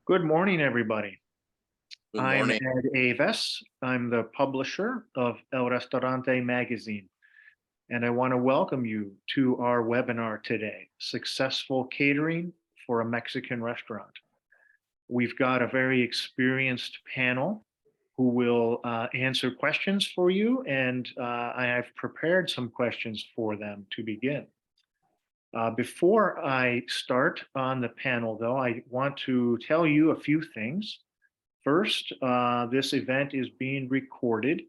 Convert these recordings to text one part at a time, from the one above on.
Good morning, everybody. Good I'm morning. Ed Avis. I'm the publisher of El Restaurante magazine, and I want to welcome you to our webinar today, Successful Catering for a Mexican Restaurant. We've got a very experienced panel who will answer questions for you, and I have prepared some questions for them to begin. Before I start on the panel, though, I want to tell you a few things. First, this event is being recorded.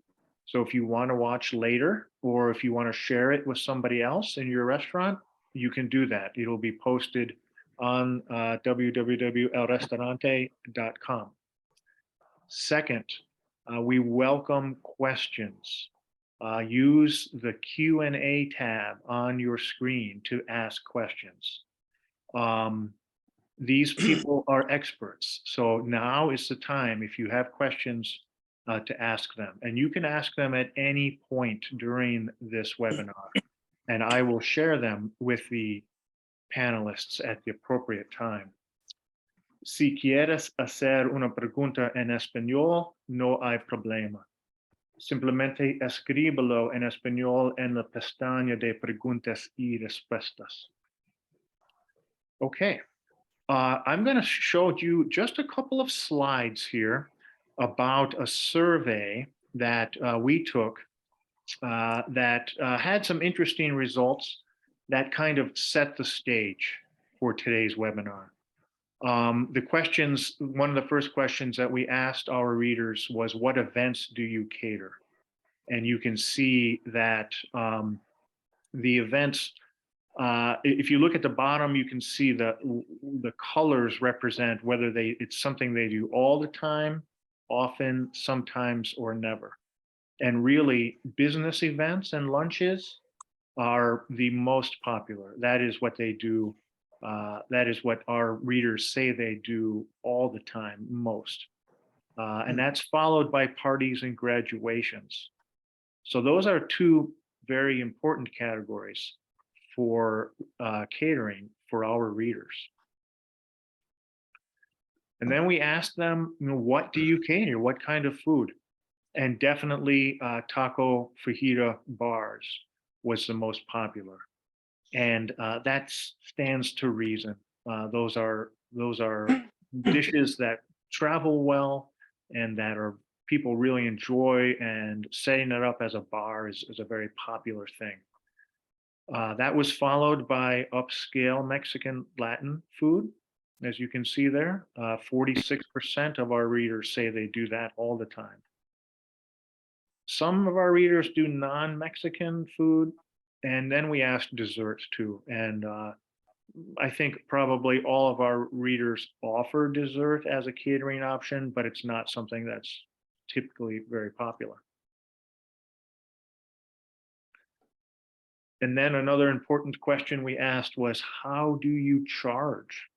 So if you want to watch later, or if you want to share it with somebody else in your restaurant, you can do that. It'll be posted on www.elrestaurante.com. Second, we welcome questions. Use the Q&A tab on your screen to ask questions. These people are experts. So now is the time, if you have questions, to ask them. And you can ask them at any point during this webinar, and I will share them with the panelists at the appropriate time. Si quieres hacer una pregunta en español, no hay problema. Simplemente escríbelo en español en la pestaña de preguntas y respuestas. Okay. I'm going to show you just a couple of slides here about a survey that we took that had some interesting results that kind of set the stage for today's webinar. The questions, one of the first questions that we asked our readers was, what events do you cater? And you can see that the events, if you look at the bottom, you can see the colors represent whether it's something they do all the time, often, sometimes, or never. And really, business events and lunches are the most popular. That is what they do. That is what our readers say they do all the time, most. And that's followed by parties and graduations. So those are two very important categories for catering for our readers. And then we asked them, what do you cater? What kind of food? And definitely taco fajita bars was the most popular. And that stands to reason. Those are dishes that travel well and that are people really enjoy, and setting it up as a bar is a very popular thing. That was followed by upscale Mexican Latin food. As you can see there, 46% of our readers say they do that all the time. Some of our readers do non-Mexican food, and then we asked desserts too. And I think probably all of our readers offer dessert as a catering option, but it's not something that's typically very popular. And then another important question we asked was, how do you charge?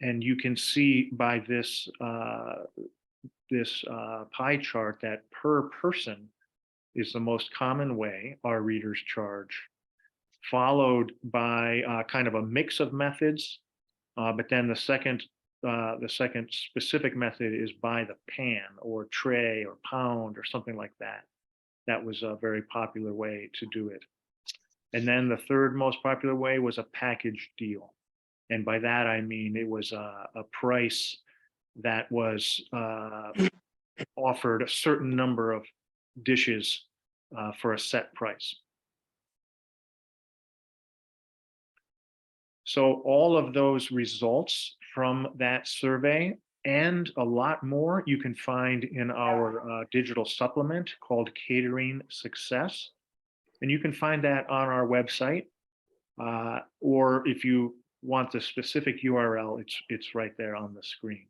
And you can see by this pie chart that per person is the most common way our readers charge, followed by kind of a mix of methods. But then the second specific method is by the pan or tray or pound or something like that. That was a very popular way to do it. And then the third most popular way was a package deal. And by that, I mean, it was a price that was offered a certain number of dishes for a set price. So all of those results from that survey and a lot more you can find in our digital supplement called Catering Success. And you can find that on our website, or if you want the specific URL, it's right there on the screen.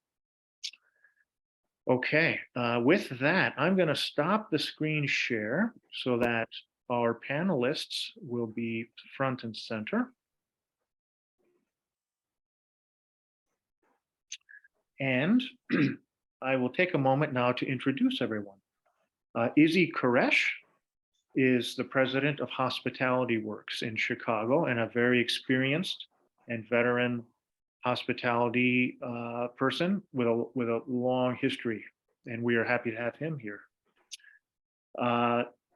Okay, with that, I'm going to stop the screen share so that our panelists will be front and center. And I will take a moment now to introduce everyone. Izzy Kharasch is the president of Hospitality Works in Chicago and a very experienced and veteran hospitality person with a long history, and we are happy to have him here.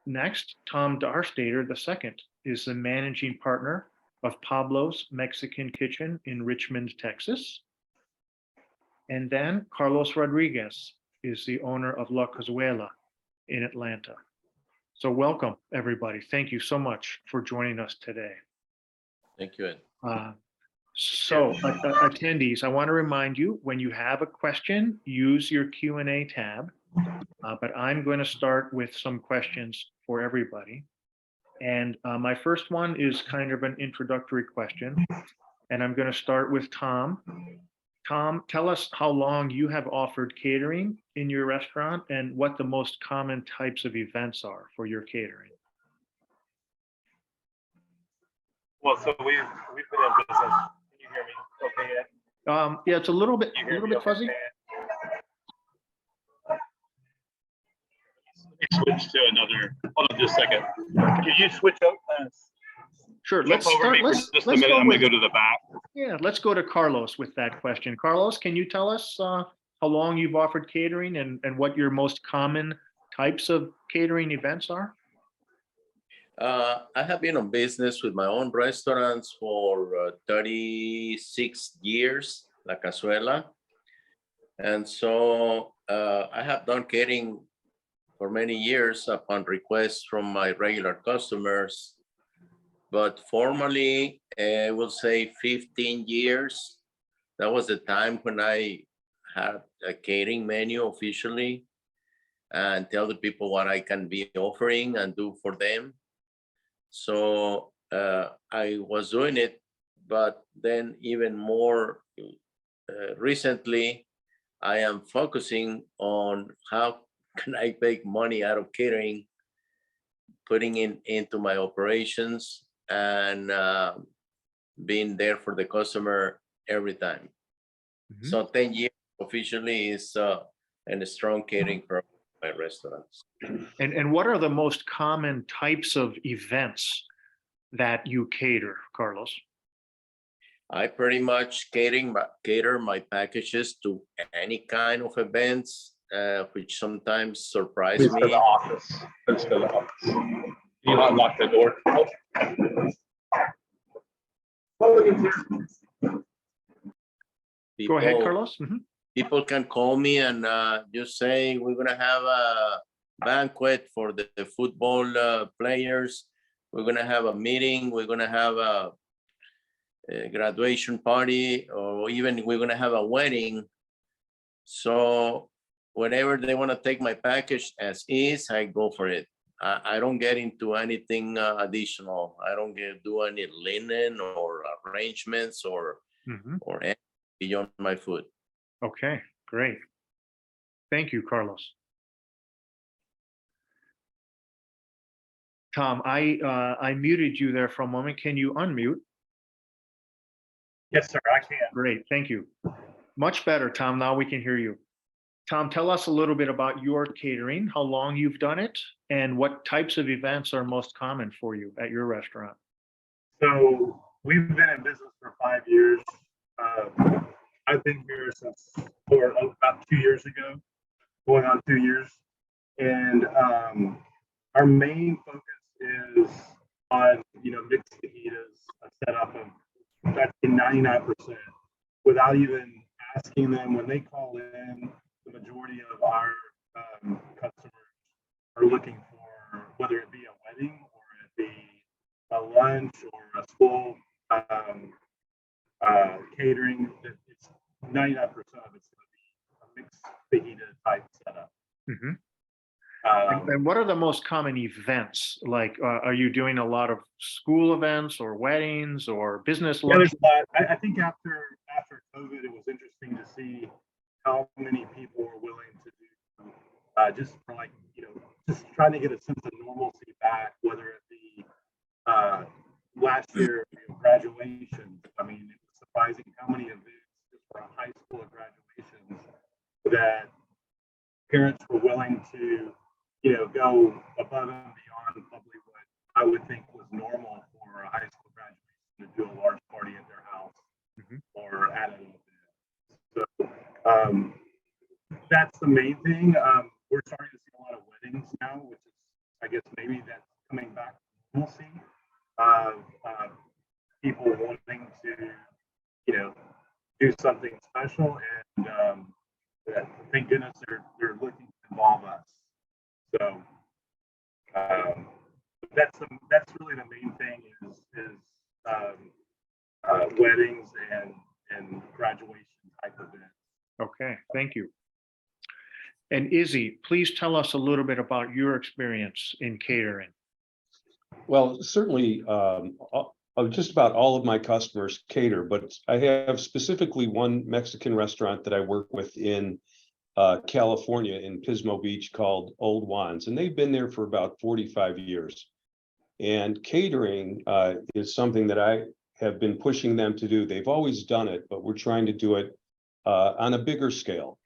Next, Tom Darmstadter II is the managing partner of Pablo's Mexican Kitchen in Richmond, Texas. And then Carlos Rodriguez is the owner of La Cazuela in Atlanta. So welcome, everybody. Thank you so much for joining us today. Thank you, Ed. Attendees, I want to remind you, when you have a question, use your Q&A tab. But I'm going to start with some questions for everybody. And my first one is kind of an introductory question. And I'm going to start with Tom. Tom, tell us how long you have offered catering in your restaurant and what the most common types of events are for your catering. Well, so we've been in business. Can you hear me okay, Ed? Yeah, it's a little bit fuzzy. Okay? Let me switch to another. Hold on just a second. Can you switch up? Sure. Let's over start. me for just a minute. I'm going to go to the back. Yeah, let's go to Carlos with that question. Carlos, can you tell us how long you've offered catering and what your most common types of catering events are? I have been in business with my own restaurants for 36 years, La Cazuela. And so I have done catering for many years upon request from my regular customers. But formally, I will say 15 years. That was the time when I had a catering menu officially and tell the people what I can be offering and do for them. So I was doing it, but then even more recently, I am focusing on how can I make money out of catering, putting into my operations and being there for the customer every time. Mm-hmm. So 10 years officially is a strong catering for my restaurants. And what are the most common types of events that you cater, Carlos? I pretty much cater my packages to any kind of events, which sometimes surprise me. Let's go to the office. Let's go to the office. You unlock the door. Go ahead, Carlos. Mm-hmm. People can call me and just say, we're going to have a banquet for the football players. We're going to have a meeting. We're going to have a graduation party, or even we're going to have a wedding. So whenever they want to take my package as is, I go for it. I don't get into anything additional. I don't do any linen or arrangements or anything beyond my food. Okay, great. Thank you, Carlos. Tom, I muted you there for a moment. Can you unmute? Yes, sir, I can. Great, thank you. Much better, Tom. Now we can hear you. Tom, tell us a little bit about your catering, how long you've done it, and what types of events are most common for you at your restaurant. So we've been in business for 5 years. I've been here since about 2 years ago, going on 2 years. And our main focus is on, mixed fajitas, a setup of that's 99%, without even asking them when they call in. The majority of our customers are looking for, whether it be a wedding or it be a lunch or a school catering. It's 99% of it's going to be a mixed fajita type setup. Mm-hmm. And what are the most common events? Like, are you doing a lot of school events or weddings or business lunch? Yeah, there's a lot. I think after COVID, it was interesting to see how many people were willing to do just for just trying to get a sense of normalcy back, whether it be last year graduations. I mean, it was surprising how many events just for high school graduations that parents were willing to go above and beyond probably what I would think was normal for a high school graduation to do a large party at their house or at a the main thing. We're starting to see a lot of weddings now, which is, I guess, maybe that's coming back to normalcy. People wanting to, you know, do something special, and thank goodness they're looking to involve us. So that's really the main thing is weddings and graduation type events. Okay, thank you. And Izzy, please tell us a little bit about your experience in catering. Well, certainly, just about all of my customers cater, but I have specifically one Mexican restaurant that I work with in California, in Pismo Beach, called Old Juan's, and they've been there for about 45 years. And catering is something that I have been pushing them to do. They've always done it, but we're trying to do it on a bigger scale,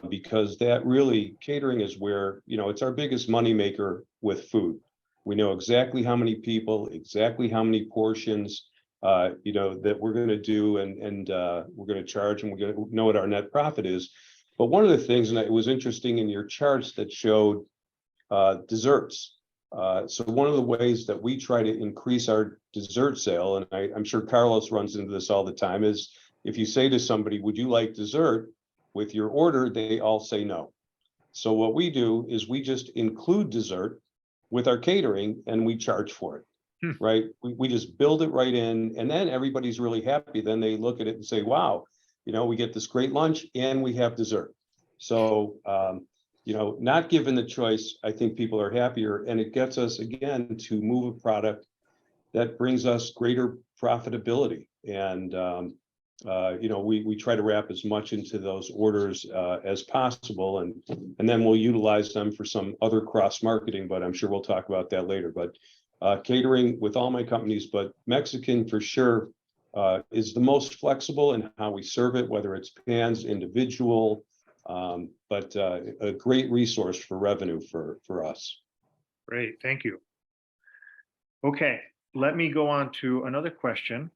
because that really, catering is where, it's our biggest moneymaker with food. We know exactly how many people, exactly how many portions, that we're going to do, and we're going to charge, and we're going to know what our net profit is. But one of the things, and it was interesting in your charts that showed desserts. So one of the ways that we try to increase our dessert sale, and I'm sure Carlos runs into this all the time, is if you say to somebody, would you like dessert with your order, they all say no. So what we do is we just include dessert with our catering, and we charge for it, right? We just build it right in, and then everybody's really happy. Then they look at it and say, wow, we get this great lunch and we have dessert. So, not given the choice, I think people are happier, and it gets us, again, to move a product that brings us greater profitability. And, we try to wrap as much into those orders as possible, and then we'll utilize them for some other cross marketing, but I'm sure we'll talk about that later. But catering with all my companies, but Mexican for sure is the most flexible in how we serve it, whether it's pans, individual, but a great resource for revenue for us. Great, thank you. Okay, let me go on to another question.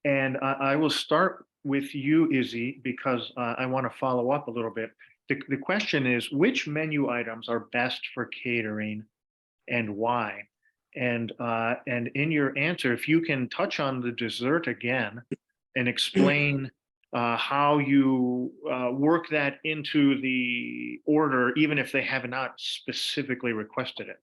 And I will start with you, Izzy, because I want to follow up a little bit. The question is, which menu items are best for catering and why? And in your answer, if you can touch on the dessert again and explain how you work that into the order, even if they have not specifically requested it.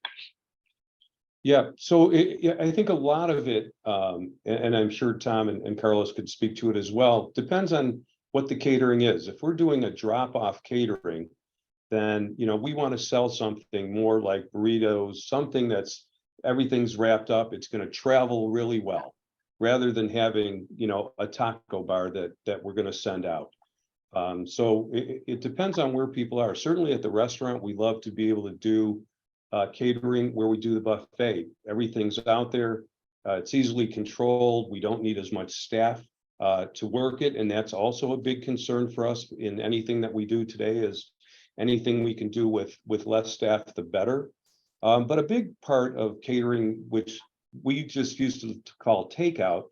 Yeah, so I think a lot of it, and I'm sure Tom and Carlos could speak to it as well, depends on what the catering is. If we're doing a drop-off catering, then we want to sell something more like burritos, something that's everything's wrapped up, it's going to travel really well, rather than having a taco bar that we're going to send out. So it depends on where people are. Certainly at the restaurant, we love to be able to do catering where we do the buffet. Everything's out there. It's easily controlled. We don't need as much staff to work it. And that's also a big concern for us in anything that we do today, is anything we can do with less staff, the better. But a big part of catering, which we just used to call takeout,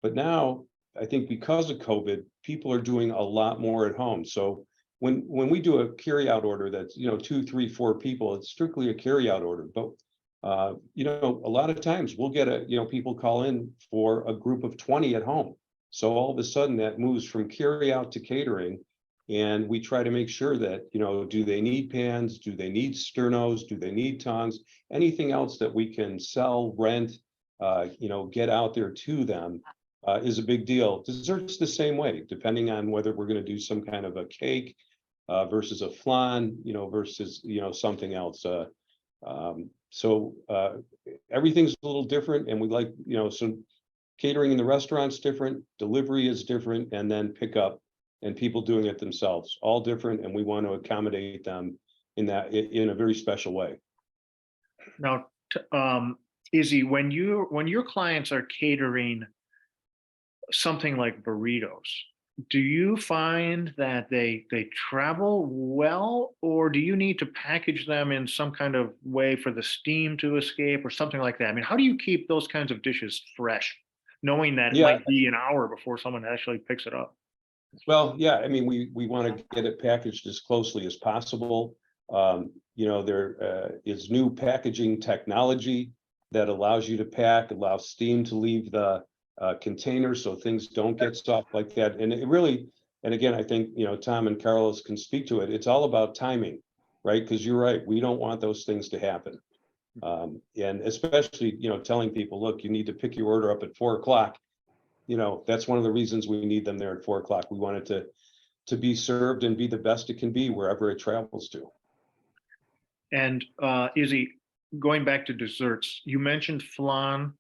but now I think because of COVID, people are doing a lot more at home. So when we do a carryout order that's 2, 3, 4 people, it's strictly a carryout order. But a lot of times we'll get people call in for a group of 20 at home. So all of a sudden that moves from carryout to catering, and we try to make sure that do they need pans, do they need sternos, do they need tongs, anything else that we can sell, rent, get out there to them. Is a big deal. Desserts the same way, depending on whether we're going to do some kind of a cake versus a flan, versus something else. So everything's a little different, and we like some catering in the restaurant's different, delivery is different, and then pickup and people doing it themselves, all different, and we want to accommodate them in a very special way. Now, Izzy, when your clients are catering something like burritos, do you find that they travel well, or do you need to package them in some kind of way for the steam to escape or something like that? I mean, how do you keep those kinds of dishes fresh, knowing that it might be an hour before someone actually picks it up? Well, yeah, I mean, we want to get it packaged as closely as possible. There is new packaging technology that allows you to pack, allows steam to leave the container so things don't get soft like that. And it really, and again, I think, Tom and Carlos can speak to it. It's all about timing, right? Because you're right, we don't want those things to happen. And especially, telling people, look, you need to pick your order up at 4 o'clock. That's one of the reasons we need them there at 4 o'clock. We want it to be served and be the best it can be wherever it travels to. And Izzy, going back to desserts, you mentioned flan.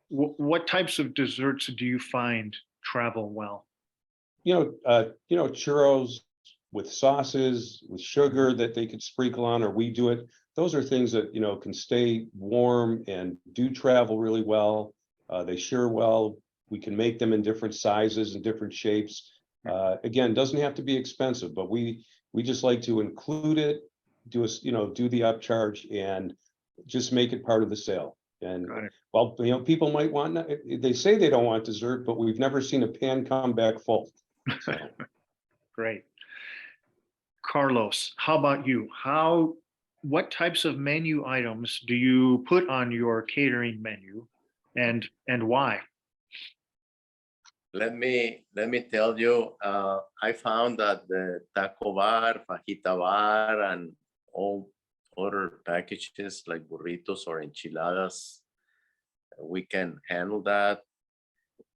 What types of desserts do you find travel well? Churros with sauces, with sugar that they could sprinkle on, or we do it. Those are things that, can stay warm and do travel really well. They share well. We can make them in different sizes and different shapes. Again, doesn't have to be expensive, but we just like to include it, do the upcharge and just make it part of the sale. And well, people might want, they say they don't want dessert, but we've never seen a pan come back full. So. Great. Carlos, how about you? What types of menu items do you put on your catering menu, and why? Let me tell you, I found that the taco bar, fajita bar, and all other packages like burritos or enchiladas, we can handle that.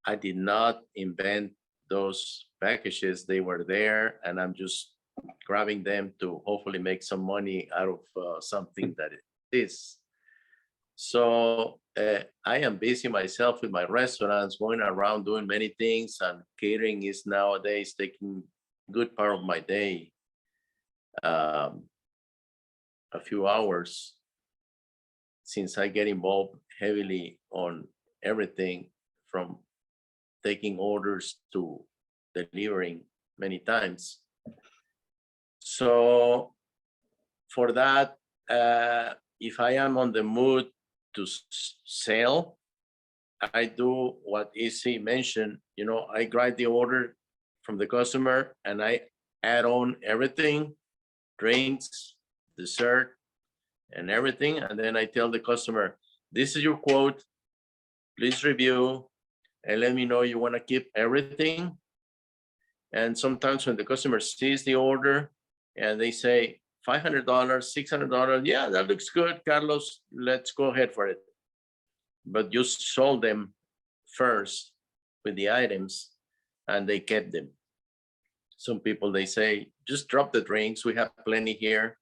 I did not invent those packages. They were there, and I'm just grabbing them to hopefully make some money out of something that it is. So I am busy myself with my restaurants, going around doing many things, and catering is nowadays taking good part of my day, a few hours, since I get involved heavily on everything from taking orders to delivering many times. So for that, if I am on the mood to sell, I do what Izzy mentioned. I grab the order from the customer and I add on everything, drinks, dessert, and everything. And then I tell the customer, this is your quote, please review and let me know you want to keep everything. And sometimes when the customer sees the order and they say, $500, $600, yeah, that looks good, Carlos, let's go ahead for it. But you sold them first with the items and they kept them. Some people, they say, just drop the drinks, we have plenty here.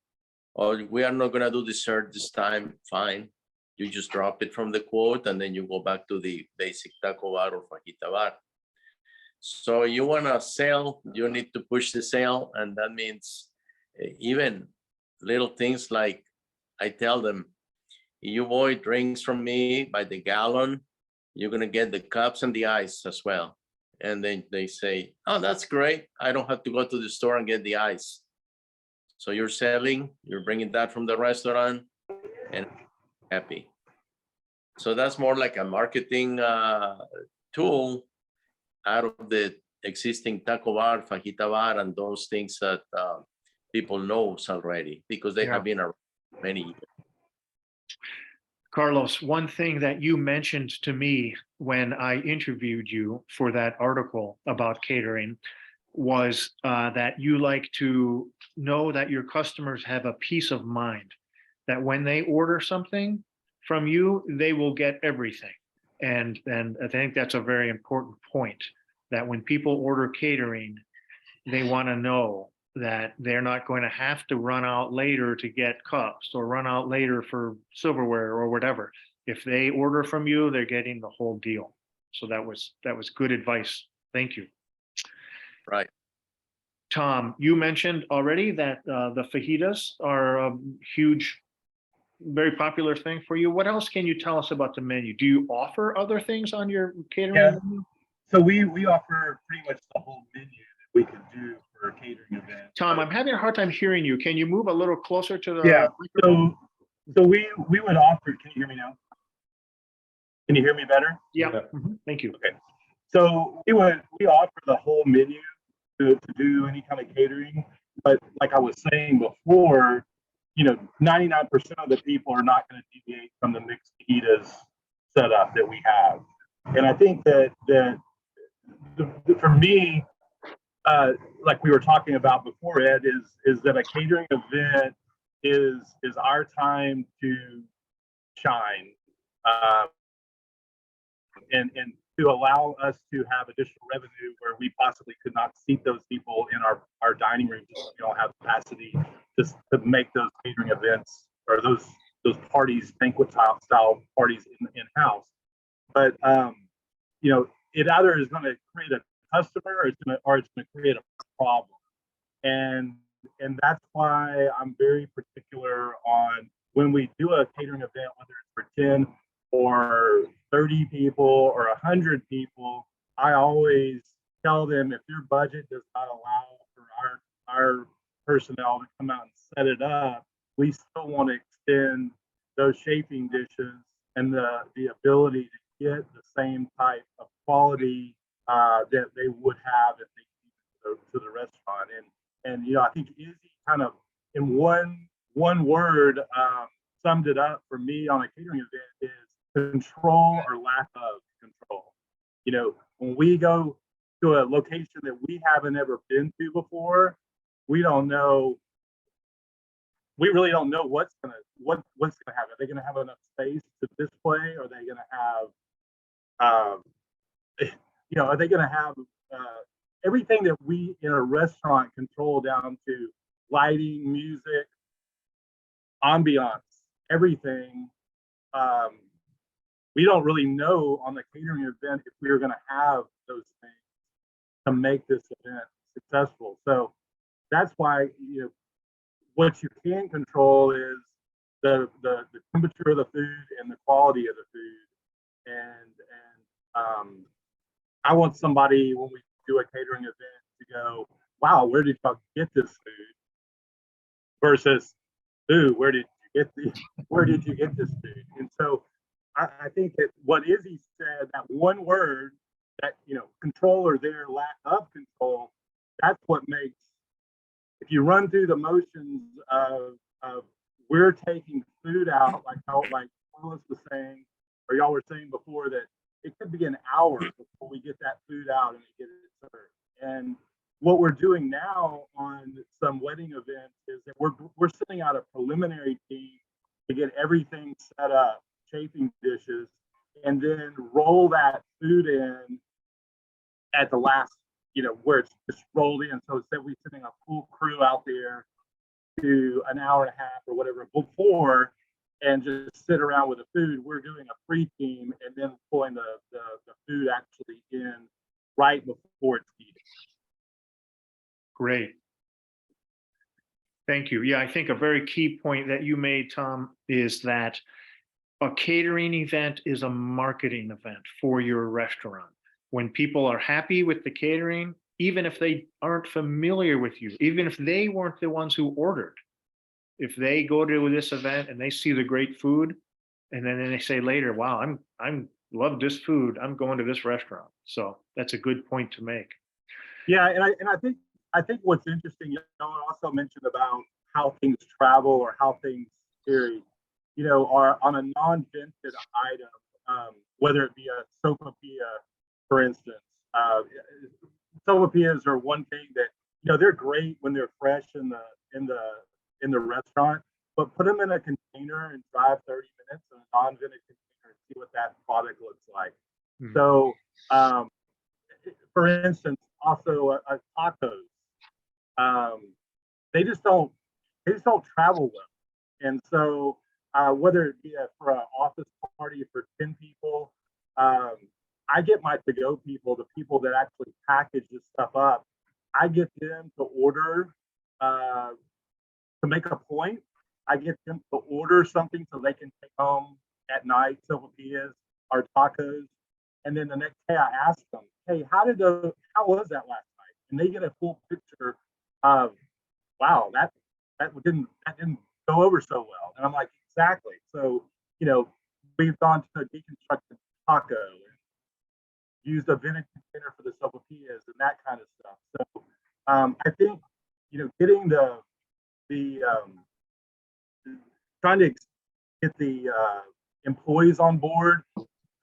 Or we are not gonna do dessert this time, fine. You just drop it from the quote and then you go back to the basic taco bar or fajita bar. So you wanna sell, you need to push the sale, and that means even little things like I tell them, you buy drinks from me by the gallon, you're gonna get the cups and the ice as well. And then they say, oh, that's great. I don't have to go to the store and get the ice. So you're selling, you're bringing that from the restaurant and happy. So that's more like a marketing tool out of the existing taco bar, fajita bar, and those things that people knows already because they have been around many years. Carlos, one thing that you mentioned to me when I interviewed you for that article about catering was that you like to know that your customers have a peace of mind, that when they order something from you, they will get everything. And I think that's a very important point, that when people order catering, they want to know that they're not going to have to run out later to get cups or run out later for silverware or whatever. If they order from you, they're getting the whole deal. So that was good advice. Thank you. Right. Tom, you mentioned already that the fajitas are a huge, very popular thing for you. What else can you tell us about the menu? Do you offer other things on your catering menu? So we offer pretty much the whole menu that we can do for a catering event. Tom, I'm having a hard time hearing you. Can you move a little closer to the microphone? So we would offer, can you hear me now? Can you hear me better? Yeah. Thank you. Okay. So we offer the whole menu to do any kind of catering. But like I was saying before, 99% of the people are not going to deviate from the mixed fajitas setup that we have. And I think that for me, like we were talking about before, Ed, is that a catering event is our time to shine, and to allow us to have additional revenue where we possibly could not seat those people in our dining room because we don't have capacity just to make those catering events or those parties, banquet style parties in house. But it either is going to create a customer or it's going to create a problem. And that's why I'm very particular on when we do a catering event, whether it's for 10 or 30 people or 100 people, I always tell them if your budget does not allow for our personnel to come out and set it up, we still want to extend those shaping dishes and the ability to get the same type of quality that they would have if they came to the restaurant. And I think Izzy kind of in one word summed it up for me on a catering event is control or lack of control. When we go to a location that we haven't ever been to before, we really don't know what's gonna happen. Are they gonna have enough space to display? Are they gonna have are they gonna have everything that we in a restaurant control down to lighting, music, ambiance, everything. We don't really know on the catering event if we're going to have those things to make this event successful. So that's why what you can control is the temperature of the food and the quality of the food. And I want somebody when we do a catering event to go, wow, where did y'all get this food? Versus, ooh, where did you get this food? And so I think that what Izzy said, that one word, that control or their lack of control, that's what makes, if you run through the motions of we're taking food out, like Carlos was saying, or y'all were saying before, that it could be an hour before we get that food out and we get it served. And what we're doing now on some wedding events is that we're sending out a preliminary team to get everything set up, chafing dishes, and then roll that food in at the last, where it's just rolled in. So instead of we sending a full crew out there to an hour and a half or whatever before and just sit around with the food, we're doing a pre-team and then pulling the food actually in right before it's eaten. Great. Thank you. Yeah, I think a very key point that you made, Tom, is that a catering event is a marketing event for your restaurant. When people are happy with the catering, even if they aren't familiar with you, even if they weren't the ones who ordered, if they go to this event and they see the great food, and then they say later, wow, I'm love this food, I'm going to this restaurant. So that's a good point to make. Yeah, and I think what's interesting, also mentioned about how things travel or how things carry, are on a non-vented item, whether it be a sopapilla, for instance. Sopapillas are one thing that they're great when they're fresh in the restaurant, but put them in a container and drive 30 minutes in a non-vented container and see what that product looks like. Mm-hmm. So, for instance, also tacos, they just don't travel well. And so whether it be for an office party for 10 people, I get my to-go people, the people that actually package this stuff up, I get them to order, to make a point, I get them to order something so they can take home at night, sopapillas or tacos. And then the next day I ask them, hey, how was that last night? And they get a full picture of, wow, that didn't go over so well. And I'm like, exactly. So, we've gone to a deconstructed taco and used a vintage container for the sopapillas and that kind of stuff. So I think, getting trying to get the employees on board,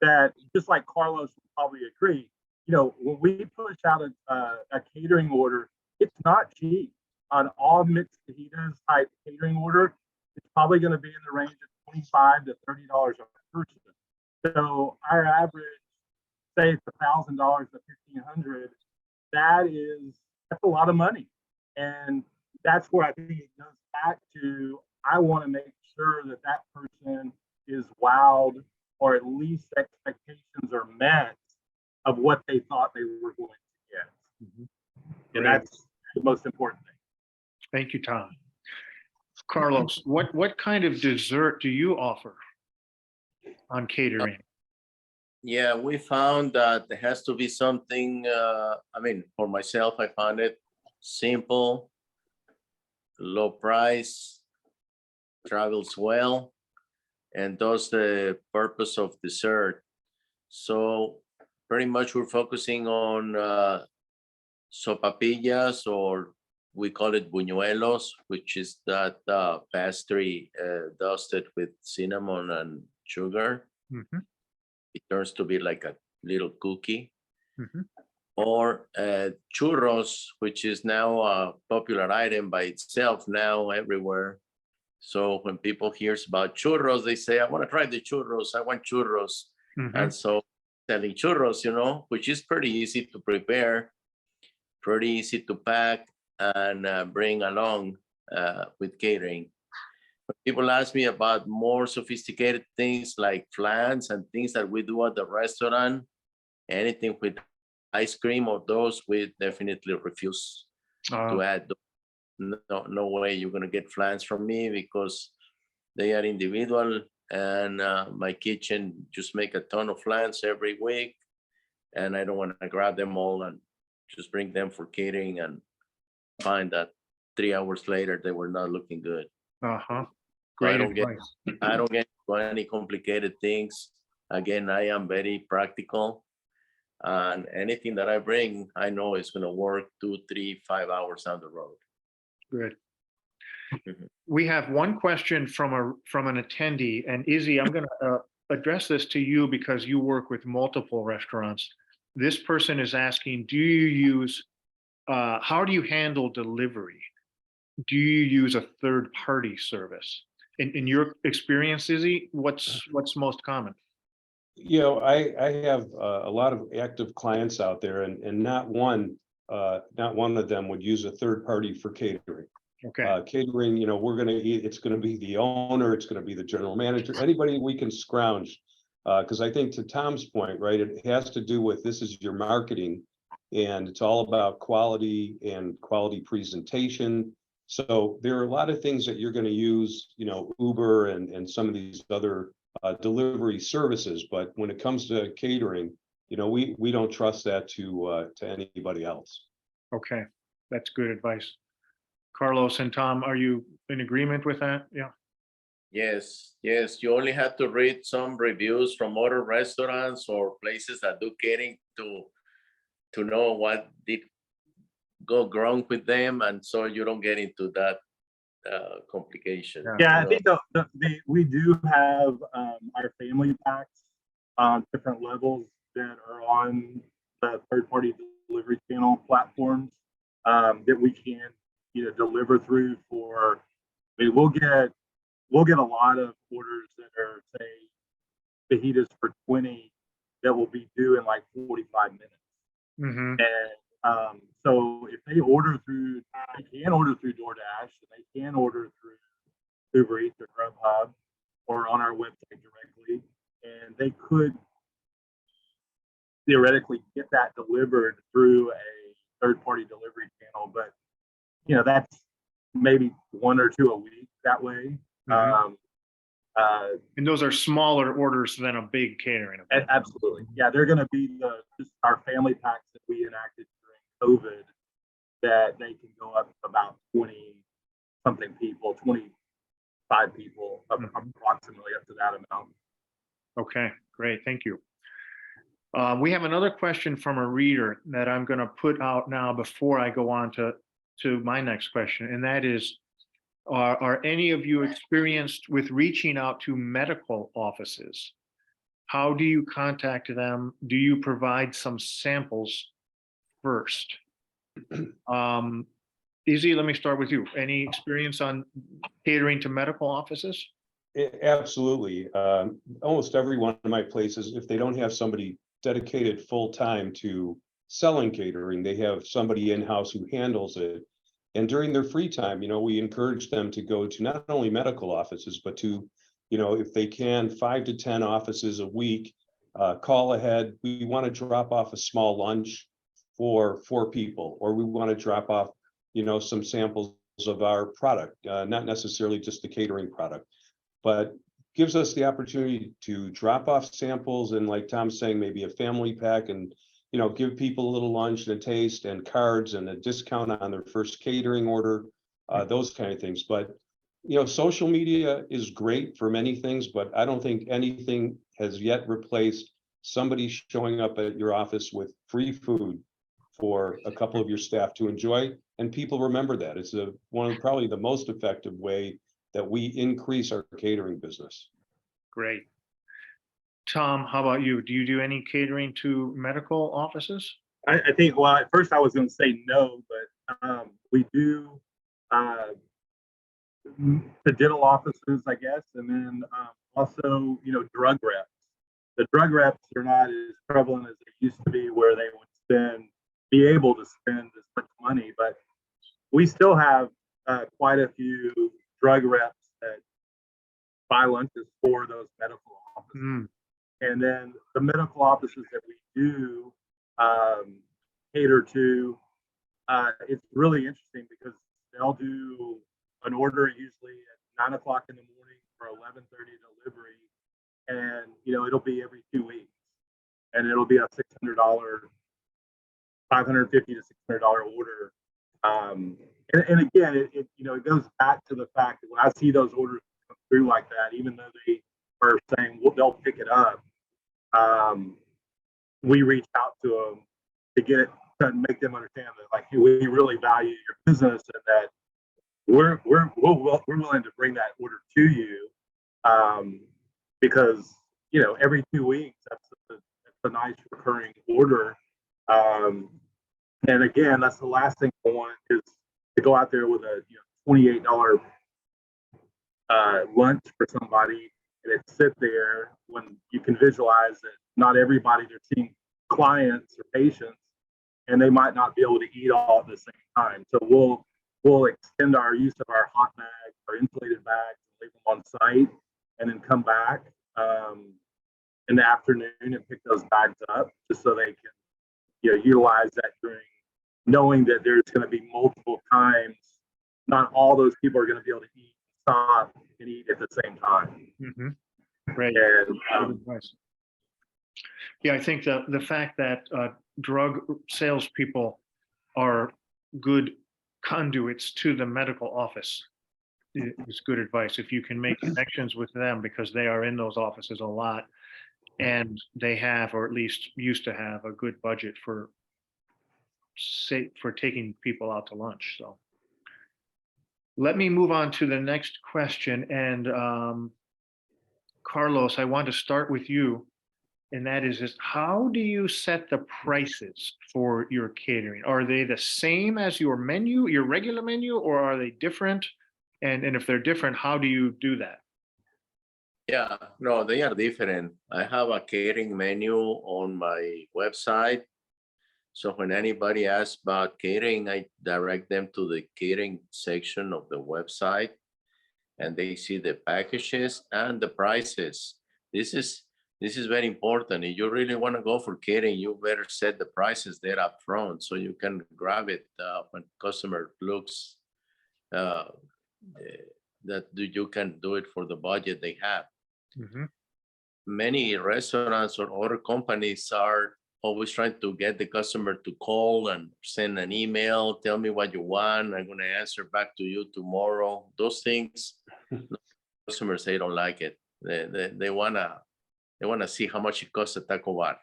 that just like Carlos would probably agree, when we push out a catering order, it's not cheap. On all mixed fajitas type catering order, it's probably going to be in the range of $25 to $30 a person. So our average, say it's $1,000 to $1,500, that's a lot of money. And that's where I think it goes back to, I want to make sure that that person is wowed, or at least expectations are met of what they thought they were going to get. And that's the most important thing. Thank you, Tom. Carlos, what kind of dessert do you offer on catering? Yeah, we found that there has to be something, for myself, I found it simple, low price, travels well, and does the purpose of dessert. So pretty much we're focusing on sopapillas, or we call it buñuelos, which is that pastry dusted with cinnamon and sugar. Mhm. It turns to be like a little cookie. Mhm. Or churros, which is now a popular item by itself now everywhere. So when people hears about churros, they say, I want to try the churros. I want churros. Mhm. And so selling churros, which is pretty easy to prepare, pretty easy to pack and bring along with catering. But people ask me about more sophisticated things like flans and things that we do at the restaurant. Anything with ice cream or those, we definitely refuse to add. No way you're going to get flans from me, because they are individual, and my kitchen just make a ton of flans every week, and I don't want to grab them all and just bring them for catering and find that 3 hours later they were not looking good. Uh-huh. So Great I don't advice. get into any complicated things. Again, I am very practical, and anything that I bring, I know it's going to work 2, 3, 5 hours down the road. Good. We have one question from an attendee, and Izzy, I'm going to address this to you because you work with multiple restaurants. This person is asking, how do you handle delivery? Do you use a third-party service? In your experience, Izzy, what's most common? I have a lot of active clients out there, and not one of them would use a third party for catering. Okay. Catering, it's gonna be the owner, it's gonna be the general manager, anybody we can scrounge. Because I think, to Tom's point, right, it has to do with, this is your marketing, and it's all about quality and quality presentation. So there are a lot of things that you're gonna use, Uber and some of these other delivery services, but when it comes to catering, we don't trust that to anybody else. Okay, that's good advice. Carlos and Tom, are you in agreement with that? Yeah. Yes. You only have to read some reviews from other restaurants or places that do catering to know what did go wrong with them, and so you don't get into that complication. Yeah, I think we do have our family packs on different levels that are on the third-party delivery channel platforms that we can deliver through for. I mean, we'll get a lot of orders that are, say, fajitas for 20 that will be due in like 45 minutes. Mm-hmm. And so if they can order through DoorDash, and they can order through Uber Eats or Grubhub or on our website directly, and they could theoretically get that delivered through a third-party delivery channel. But that's maybe 1 or 2 a week that way. Mm-hmm. And those are smaller orders than a big catering event. Absolutely. Yeah, they're going to be just our family packs that we enacted during COVID, that they can go up to about 20-something people, 25 people, approximately up to that amount. Okay, great. Thank you. We have another question from a reader that I'm going to put out now before I go on to my next question, and that is, are any of you experienced with reaching out to medical offices? How do you contact them? Do you provide some samples first? Izzy, let me start with you. Any experience on catering to medical offices? Absolutely. Almost every one of my places, if they don't have somebody dedicated full-time to selling catering, they have somebody in-house who handles it. And during their free time, we encourage them to go to not only medical offices, but to, if they can, 5 to 10 offices a week, call ahead. We want to drop off a small lunch for 4 people, or we want to drop off, some samples of our product, not necessarily just the catering product, but gives us the opportunity to drop off samples and, like Tom's saying, maybe a family pack, and give people a little lunch and a taste and cards and a discount on their first catering order, those kind of things. But social media is great for many things, but I don't think anything has yet replaced somebody showing up at your office with free food for a couple of your staff to enjoy, and people remember that. It's one of probably the most effective way that we increase our catering business. Great. Tom, how about you? Do you do any catering to medical offices? I think, well, at first I was going to say no, but we do the dental offices, I guess, and then also, drug reps. The drug reps are not as prevalent as they used to be, where they would be able to spend as much money, but we still have quite a few drug reps that buy lunches for those medical offices. Mm. And then the medical offices that we do cater to, it's really interesting because they'll do an order usually at 9 o'clock in the morning for 11:30 delivery, and it'll be every 2 weeks, and it'll be a $600, $550 to $600 order. And again, it goes back to the fact that when I see those orders come through like that, even though they are saying, well, they'll pick it up, we reach out to them to make them understand that, like, hey, we really value your business, and that we're willing to bring that order to you, because every 2 weeks that's a nice recurring order. And again, that's the last thing I want, is to go out there with a $28 lunch for somebody, and it sit there when you can visualize that not everybody, they're seeing clients or patients, and they might not be able to eat all at the same time. So we'll extend our use of our hot bags, our insulated bags, leave them on site, and then come back in the afternoon and pick those bags up, just so they can utilize that during, knowing that there's going to be multiple times. Not all those people are going to be able to stop and eat at the same time. Mm-hmm. Great. And yeah, I think the fact that drug salespeople are good conduits to the medical office is good advice. If you can make connections with them, because they are in those offices a lot, and they have, or at least used to have, a good budget for taking people out to lunch. So let me move on to the next question. And Carlos, I want to start with you. And that is how do you set the prices for your catering? Are they the same as your menu, your regular menu, or are they different? And if they're different, how do you do that? Yeah, no, they are different. I have a catering menu on my website. So when anybody asks about catering, I direct them to the catering section of the website, and they see the packages and the prices. This is very important. If you really want to go for catering, you better set the prices there up front, so you can grab it when customer looks that you can do it for the budget they have. Mm-hmm. Many restaurants or other companies are always trying to get the customer to call and send an email, tell me what you want, I'm going to answer back to you tomorrow. Those things, customers, they don't like it. They want to see how much it costs a taco bar.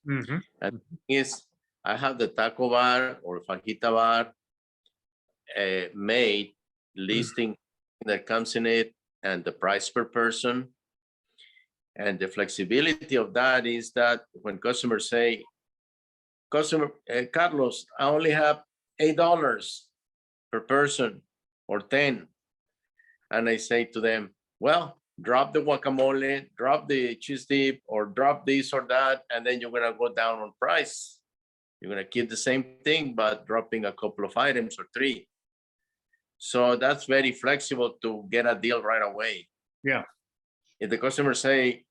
Mhm. And is I have the taco bar or fajita bar made listing that comes in it and the price per person. And the flexibility of that is that when customers say, Carlos, I only have $8 per person or 10. And I say to them, well, drop the guacamole, drop the cheese dip, or drop this or that, and then you're gonna go down on price. You're gonna keep the same thing, but dropping a couple of items or 3. So that's very flexible to get a deal right away. Yeah. If the customer say,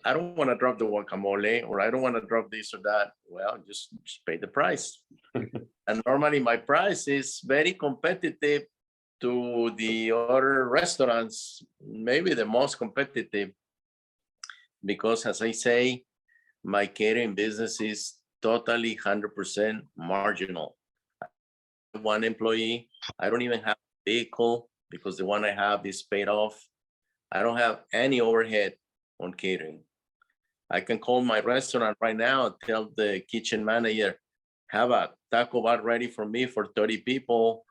I don't want to drop the guacamole, or I don't want to drop this or that, well, just pay the price. And normally my price is very competitive to the other restaurants, maybe the most competitive, because as I say, my catering business is totally 100% marginal. One employee, I don't even have a vehicle because the one I have is paid off. I don't have any overhead on catering. I can call my restaurant right now and tell the kitchen manager, have a taco bar ready for me for 30 people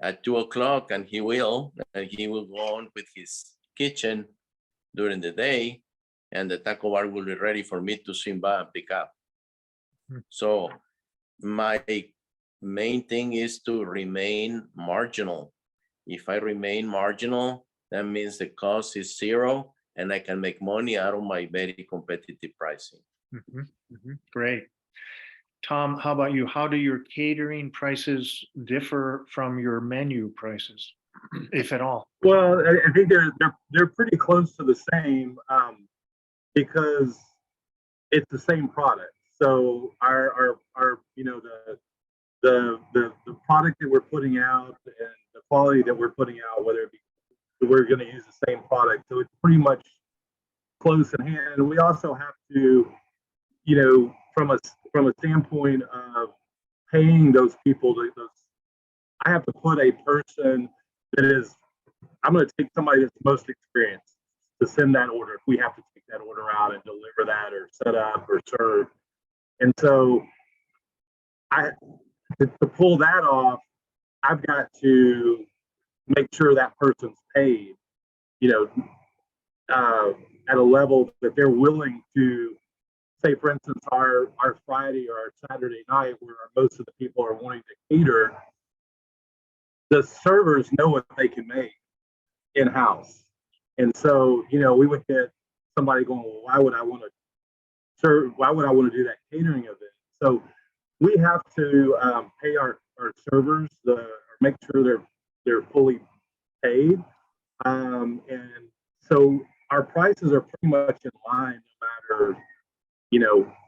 at 2:00, and he will go on with his kitchen during the day, and the taco bar will be ready for me to swing by and pick up. So my main thing is to remain marginal. If I remain marginal, that means the cost is 0 and I can make money out of my very competitive pricing. Great. Tom, how about you? How do your catering prices differ from your menu prices, if at all? Well, I think they're pretty close to the same, because it's the same product. So our the product that we're putting out and the quality that we're putting out, whether it be, we're going to use the same product, so it's pretty much close in hand. And we also have to, from a standpoint of paying those people, I have to put a person that is, I'm going to take somebody that's most experienced to send that order if we have to take that order out and deliver that or set up or serve. And so to pull that off, I've got to make sure that person's paid, at a level that they're willing to, say, for instance, our Friday or our Saturday night, where most of the people are wanting to cater, the servers know what they can make in-house. And so, we would get somebody going, well, why would I want to serve? Why would I want to do that catering event? So we have to pay our servers, make sure they're fully paid. And so our prices are pretty much in line no matter,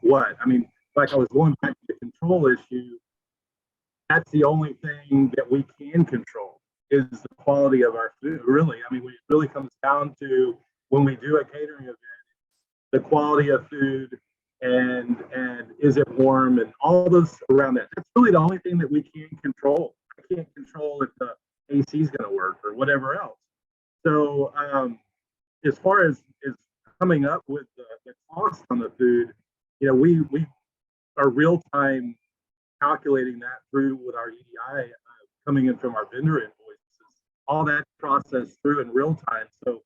what. I mean, like I was going back to the control issue, that's the only thing that we can control is the quality of our food, really. I mean, it really comes down to, when we do a catering event, the quality of food and is it warm and all those around that. That's really the only thing that we can control. I can't control if the AC is going to work or whatever else. So as far as coming up with the cost on the food, we are real time calculating that through with our EDI coming in from our vendor invoices, all that processed through in real time. So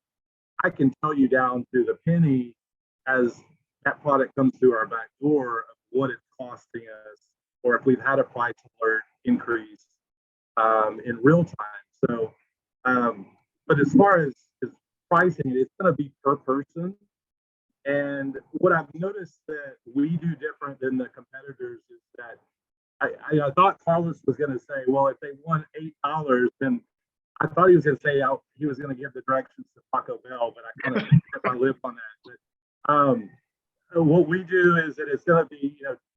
I can tell you down to the penny as that product comes through our back door of what it's costing us, or if we've had a price alert increase in real time. So, but as far as pricing, it's going to be per person. And what I've noticed that we do different than the competitors is that I thought Carlos was going to say, well, if they won $8, then I thought he was going to say he was going to give the directions to Taco Bell, but I kind of hit my lip on that. But what we do is that it's going to be,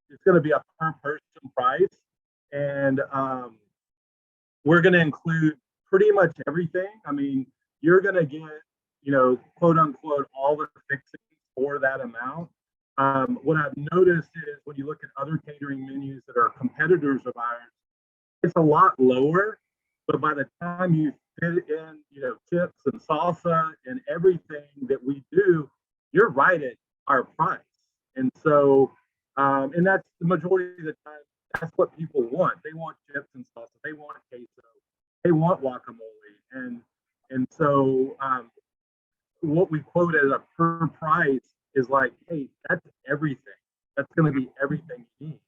it's going to be a per person price, and we're going to include pretty much everything. I mean, you're going to get, quote unquote, all the fixings for that amount. What I've noticed is when you look at other catering menus that are competitors of ours, it's a lot lower, but by the time you fit in, chips and salsa and everything that we do, you're right at our price. And so And that's the majority of the time, that's what people want. They want chips and salsa, they want queso, they want guacamole. And so what we quote as a per price is like, hey, that's everything. That's going to be everything you need.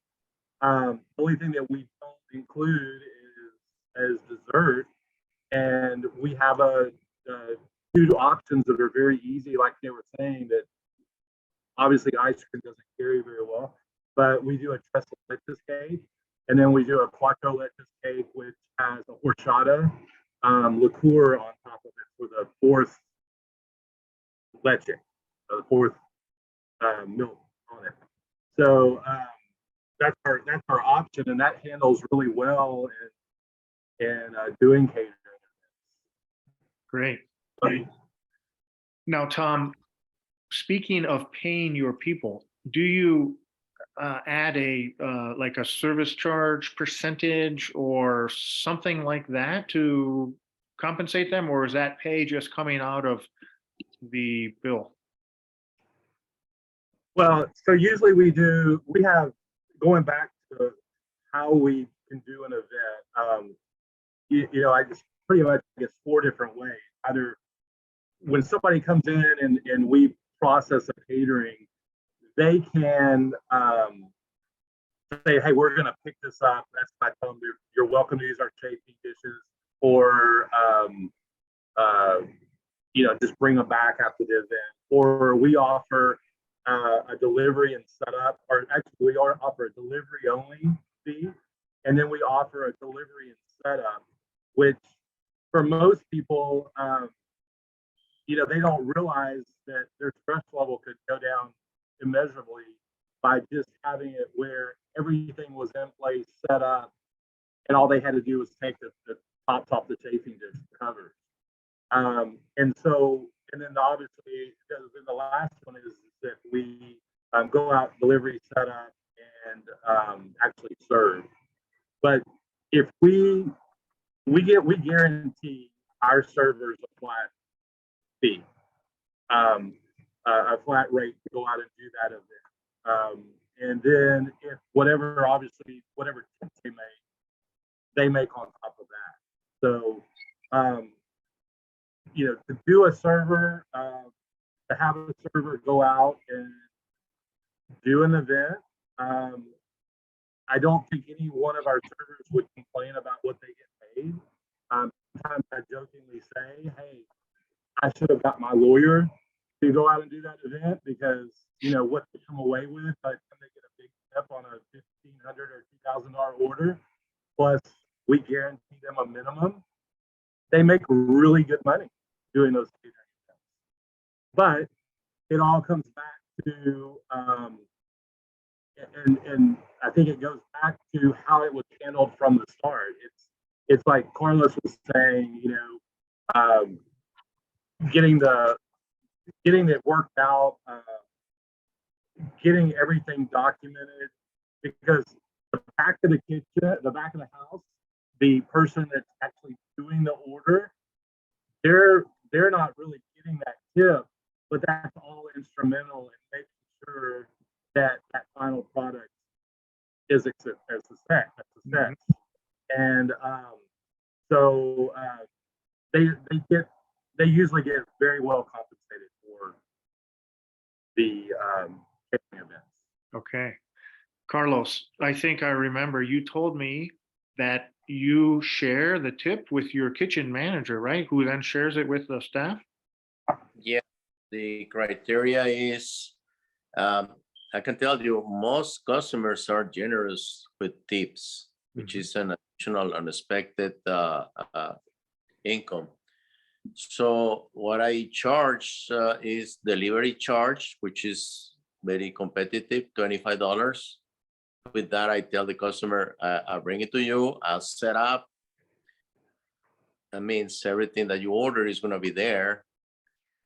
The only thing that we don't include is dessert, and we have two options that are very easy, like they were saying, that obviously ice cream doesn't carry very well, but we do a tres leches cake, and then we do a cuatro leches cake, which has a horchata liqueur on top of it for the fourth leche, the fourth milk on it. So that's our option, and that handles really well in doing catering. Great. Right. Now, Tom, speaking of paying your people, do you add like a service charge percentage or something like that to compensate them, or is that pay just coming out of the bill? Well, so usually we have, going back to how we can do an event, I just pretty much, I guess, 4 different ways. Either when somebody comes in and we process a catering, they can say, hey, we're going to pick this up. That's what I tell them. You're welcome to use our chafing dishes, or just bring them back after the event. Or we offer a delivery and setup, or actually we offer a delivery only fee, and then we offer a delivery and setup, which for most people, they don't realize that their stress level could go down immeasurably by just having it where everything was in place, set up, and all they had to do was take the tops off the chafing dish covers. And then obviously, then the last one is that we go out, delivery, set up, and actually serve. But if we guarantee our servers a flat fee, a flat rate to go out and do that event. And then if whatever tips they make on top of that. So, to do a server, to have a server go out and do an event, I don't think any one of our servers would complain about what they get paid. Sometimes I jokingly say, hey, I should have got my lawyer to go out and do that event, because what they come away with by the time they get a big tip on a $1,500 or $2,000 order, plus we guarantee them a minimum, they make really good money doing those catering events. But it all comes back to and I think it goes back to how it was handled from the start. It's like Carlos was saying, getting it worked out, getting everything documented, because the back of the kitchen, the back of the house, the person that's actually doing the order, they're not really getting that tip, but that's all instrumental in making sure that final product is a success. And so they usually get very well compensated for the catering events. Okay. Carlos, I think I remember you told me that you share the tip with your kitchen manager, right? Who then shares it with the staff? Yeah, the criteria is, I can tell you, most customers are generous with tips, which is an additional unexpected income. So what I charge is delivery charge, which is very competitive, $25. With that, I tell the customer, I'll bring it to you, I'll set up. That means everything that you order is going to be there.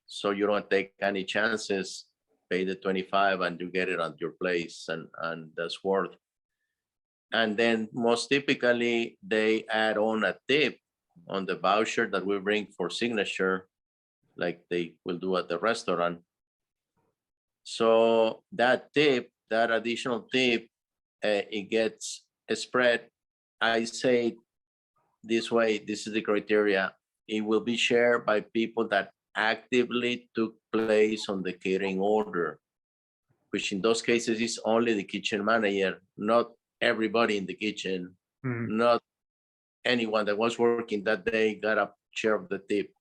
So you don't take any chances, pay the 25 and you get it on your place, and that's worth. And then most typically they add on a tip on the voucher that we bring for signature, like they will do at the restaurant. So that tip that additional tip, it gets spread. I say this way, this is the criteria. It will be shared by people that actively took place on the catering order, which in those cases is only the kitchen manager, not everybody in the kitchen, not anyone that was working that day got a share of the tip.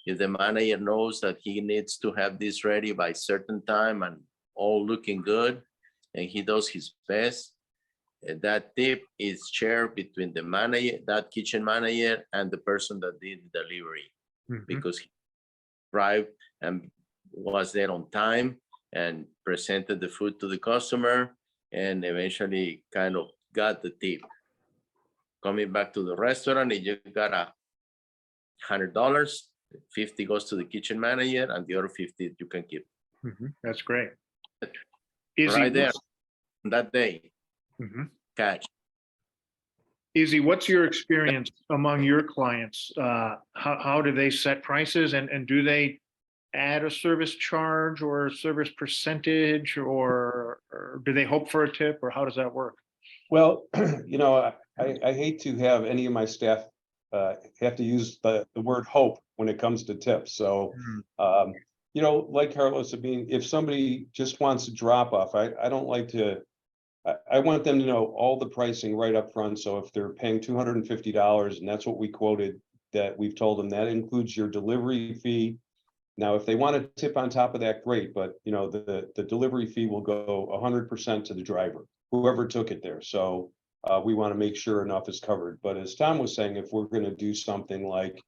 If the manager knows that he needs to have this ready by certain time and all looking good, and he does his best, that tip is shared between the manager, that kitchen manager, and the person that did the delivery, because he arrived and was there on time and presented the food to the customer and eventually kind of got the tip. Coming back to the restaurant, and you got $100, 50 goes to the kitchen manager and the other 50 you can keep. That's great. Right there, that day, catch. Izzy, what's your experience among your clients? How do they set prices, and do they add a service charge or a service percentage, or do they hope for a tip, or how does that work? Well, you know, I hate to have any of my staff have to use the word hope when it comes to tips. So, you know, like Carlos, I mean, if somebody just wants a drop off, I don't like to, I want them to know all the pricing right up front. So if they're paying $250 and that's what we quoted, that we've told them that includes your delivery fee. Now, if they want to tip on top of that, great. But, you know, the delivery fee will go 100% to the driver, whoever took it there. So we want to make sure enough is covered. But as Tom was saying, if we're going to do something like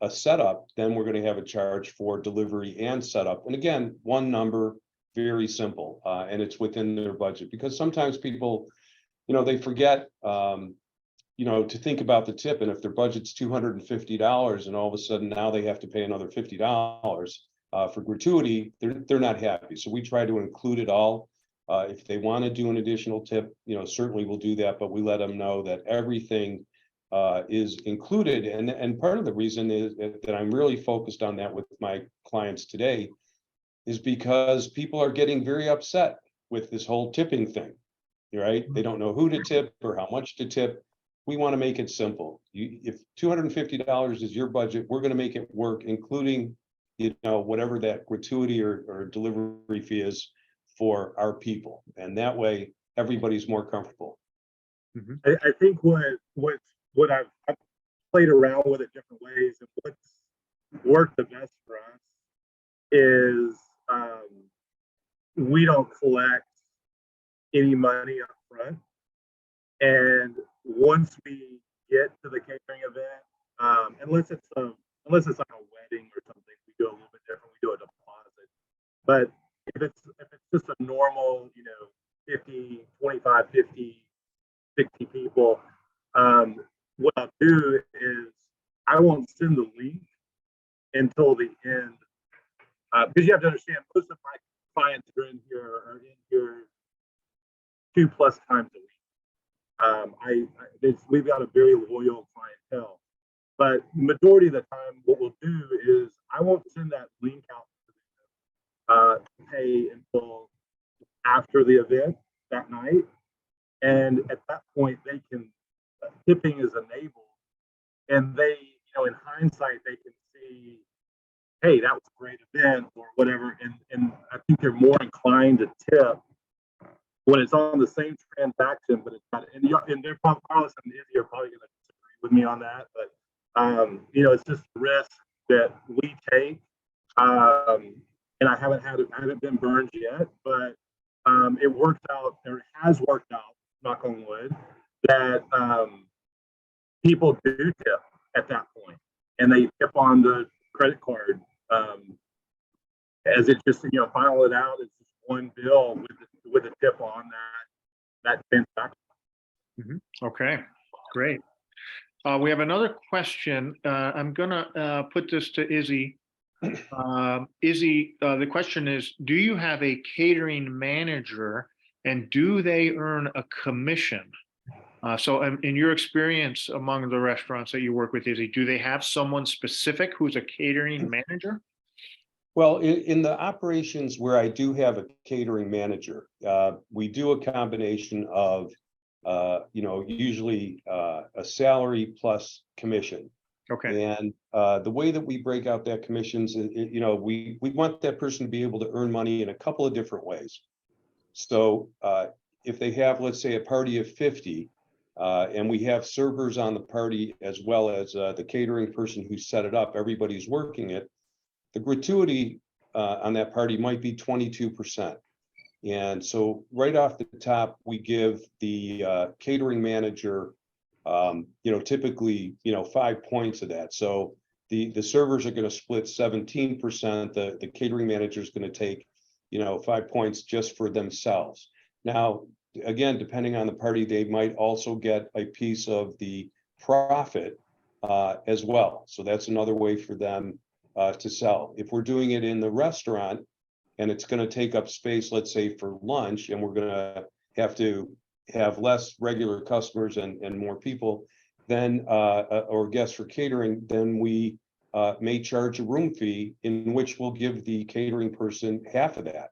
a setup, then we're going to have a charge for delivery and setup. And again, one number, very simple, and it's within their budget, because sometimes people, you know, they forget, you know, to think about the tip. And if their budget's $250 and all of a sudden now they have to pay another $50 for gratuity, they're not happy. So we try to include it all. If they want to do an additional tip, you know, certainly we'll do that, but we let them know that everything is included. And part of the reason is that I'm really focused on that with my clients today is because people are getting very upset with this whole tipping thing, right? They don't know who to tip or how much to tip. We want to make it simple. If $250 is your budget, we're going to make it work, including, you know, whatever that gratuity or delivery fee is for our people. And that way everybody's more comfortable. I think what I've played around with it different ways, and what's worked the best for us is we don't collect any money up front. And once we get to the catering event, unless it's like a wedding or something, we do a little bit different. We do a deposit. But if it's just a normal, you know, 50, 25, 50, 60 people, what I'll do is I won't send the link until the end, because you have to understand, most of my clients are in here 2+ times a week. We've got a very loyal clientele, but majority of the time, what we'll do is I won't send that link out to pay until after the event that night, and at that point, they can tipping is enabled, and they, you know, in hindsight, they can see, hey, that was a great event or whatever, and I think they're more inclined to tip when it's on the same transaction, but it's not, and they're probably, Carlos and Izzy are probably going to disagree with me on that, but you know, it's just a risk that we take, and I haven't been burned yet, but it worked out, or it has worked out, knock on wood, that people do tip at that point, and they tip on the credit card, as it just, you know, final it out, it's just one bill with a tip on that transaction. Okay, great. We have another question. I'm gonna put this to Izzy. Izzy, the question is, do you have a catering manager, and do they earn a commission? So in your experience among the restaurants that you work with, Izzy, do they have someone specific who's a catering manager? Well, in the operations where I do have a catering manager, we do a combination of, usually a salary plus commission. Okay, And the way that we break out that commissions, we want that person to be able to earn money in a couple of different ways. So if they have, let's say, a party of 50, and we have servers on the party as well as the catering person who set it up, everybody's working it. The gratuity on that party might be 22%. And so right off the top, we give the catering manager, typically, 5 points of that. So the servers are going to split 17%. The catering manager is going to take, 5 points just for themselves. Now, again, depending on the party, they might also get a piece of the profit as well. So that's another way for them to sell. If we're doing it in the restaurant and it's going to take up space, let's say for lunch, and we're going to have to have less regular customers and more people, then or guests for catering, then we may charge a room fee in which we'll give the catering person half of that.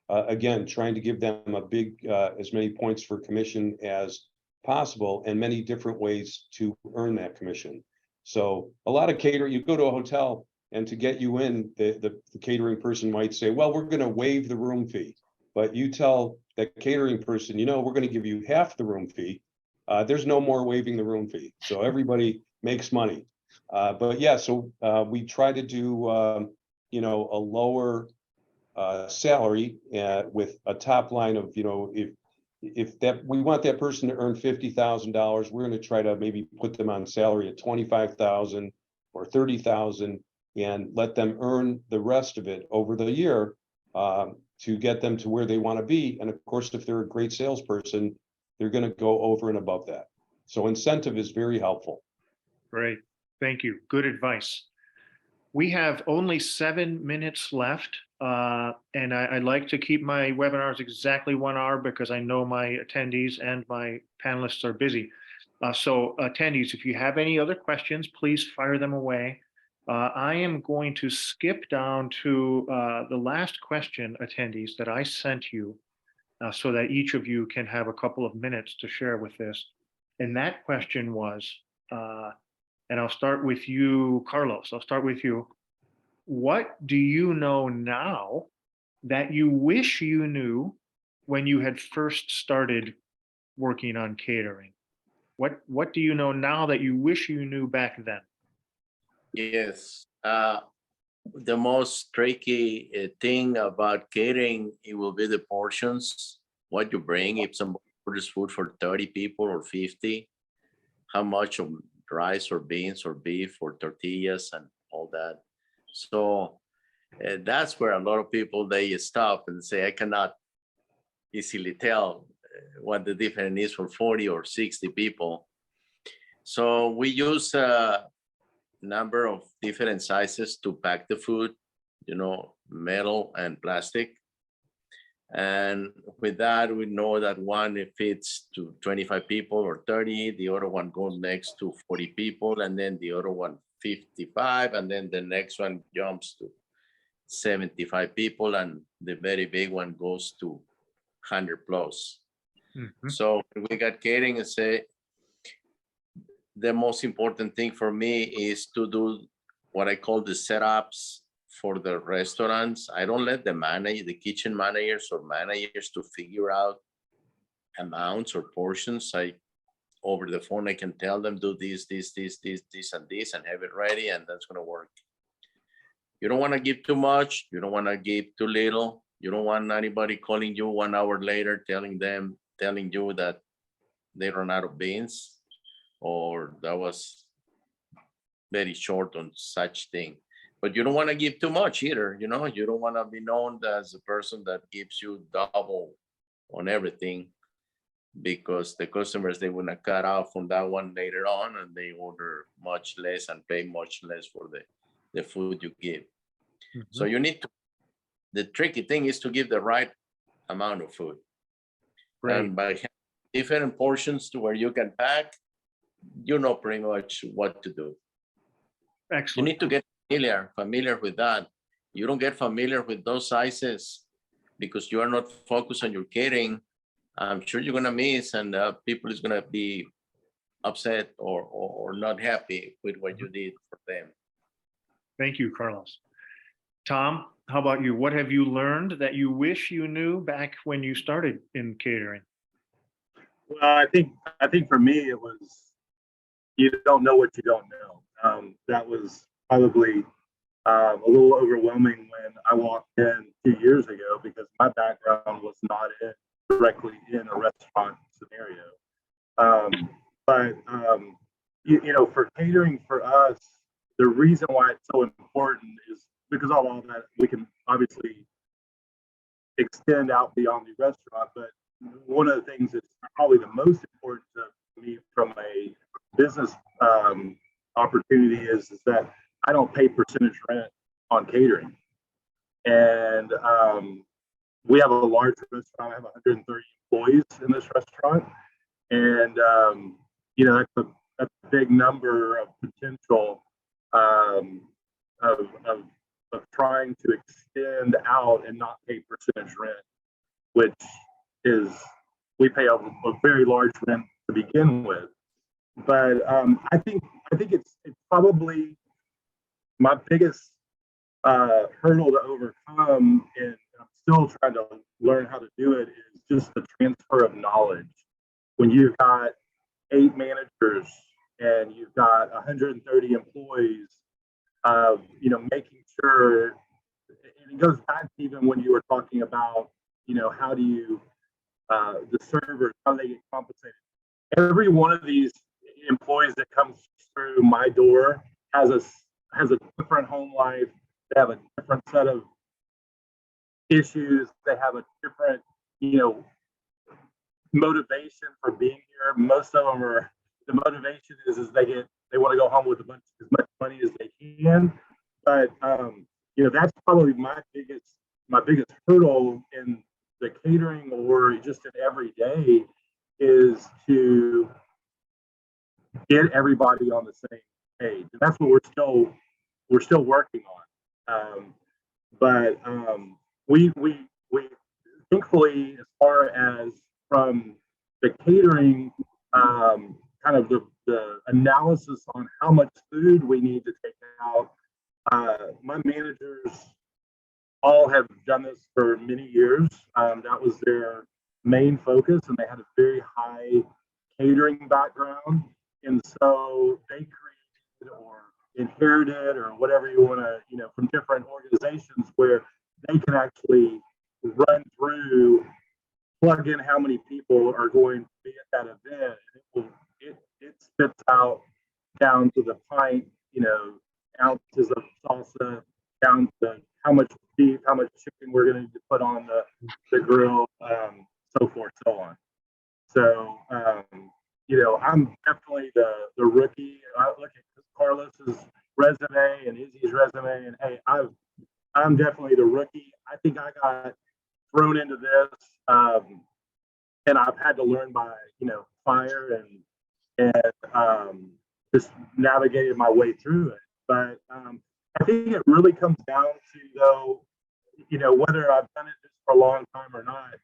Again, trying to give them a big, as many points for commission as possible, and many different ways to earn that commission. So a lot of catering, you go to a hotel, and to get you in, the catering person might say, well, we're going to waive the room fee. But you tell that catering person, we're going to give you half the room fee. There's no more waiving the room fee. So everybody makes money. But yeah, so we try to do, a lower salary with a top line of, if that we want that person to earn $50,000, we're going to try to maybe put them on salary at 25,000 or 30,000. And let them earn the rest of it over the year to get them to where they want to be. And of course, if they're a great salesperson, they're going to go over and above that. So incentive is very helpful. great. Thank you. Good advice. We have only 7 minutes left, and I'd like to keep my webinars exactly 1 hour because I know my attendees and my panelists are busy. So attendees, if you have any other questions, please fire them away. I am going to skip down to the last question, attendees, that I sent you so that each of you can have a couple of minutes to share with this. And that question was, and I'll start with you, Carlos, I'll start with you. What do you know now that you wish you knew when you had first started working on catering? What do you know now that you wish you knew back then? Yes. The most tricky thing about catering, it will be the portions, what you bring. If somebody orders food for 30 people or 50, how much of rice or beans or beef or tortillas and all that. So that's where a lot of people, they stop and say, I cannot easily tell what the difference is for 40 or 60 people. So we use number of different sizes to pack the food, metal and plastic. And with that, we know that one it fits to 25 people or 30, the other one goes next to 40 people, and then the other one 55, and then the next one jumps to 75 people, and the very big one goes to 100 plus. Mm-hmm. So we got catering and say, the most important thing for me is to do what I call the setups for the restaurants. I don't let the kitchen managers or managers to figure out amounts or portions. Over the phone, I can tell them, do this, and this, and have it ready, and that's going to work. You don't want to give too much. You don't want to give too little. You don't want anybody calling you 1 hour later, telling you that they run out of beans, or that was very short on such thing. But you don't want to give too much either. You don't want to be known as a person that gives you double on everything, because the customers, they want to cut out from that one later on, and they order much less and pay much less for the food you give. Mm-hmm. So you need to, the tricky thing is to give the right amount of food. Right. And by different portions to where you can pack, pretty much what to do. Excellent. You need to get familiar with that. you don't get familiar with those sizes because you are not focused on your catering, I'm sure you're gonna miss, and people is gonna be upset or not happy with what you did for them. Thank you, Carlos. Tom, how about you? What have you learned that you wish you knew back when you started in catering? Well, I think for me it was, you don't know what you don't know. That was probably a little overwhelming when I walked in 2 years ago, because my background was not directly in a restaurant scenario. But you know, for catering for us, the reason why it's so important is because of all that. We can obviously extend out beyond the restaurant, but one of the things that's probably the most important to me from a business opportunity is that I don't pay percentage rent on catering. And we have a large restaurant. I have 130 employees in this restaurant, and you know, that's a big number of potential of trying to extend out and not pay percentage rent, which is, we pay a very large rent to begin with. But I think it's probably my biggest hurdle to overcome, and I'm still trying to learn how to do it, is just the transfer of knowledge. When you've got 8 managers and you've got 130 employees, you know, making sure, and it goes back to even when you were talking about, you know, how do you, the servers, how do they get compensated? Every one of these employees that comes through my door has a different home life. They have a different set of issues. They have a different, you know, motivation for being here. Most of them are, the motivation is they want to go home with as much money as they can. But you know, that's probably my biggest hurdle in the catering, or just in every day, is to get everybody on the same page. And that's what we're still working on. But we thankfully, as far as from the catering, kind of the analysis on how much food we need to take out, my managers all have done this for many years. That was their main focus, and they had a very high catering background. And so they created or inherited, or whatever you want to, you know, from different organizations, where they can actually run through, plug in how many people are going to be at that event. It spits out down to the pint, you know, ounces of salsa, down to how much beef, how much chicken we're going to put on the grill, so forth, so on. So, you know, I'm definitely the rookie. I look at Carlos's resume and Izzy's resume, and hey, I'm definitely the rookie. I think I got thrown into this, and I've had to learn by, you know, fire, and just navigated my way through it. But I think it really comes down to, though, you know, whether I've done it just for a long time or not,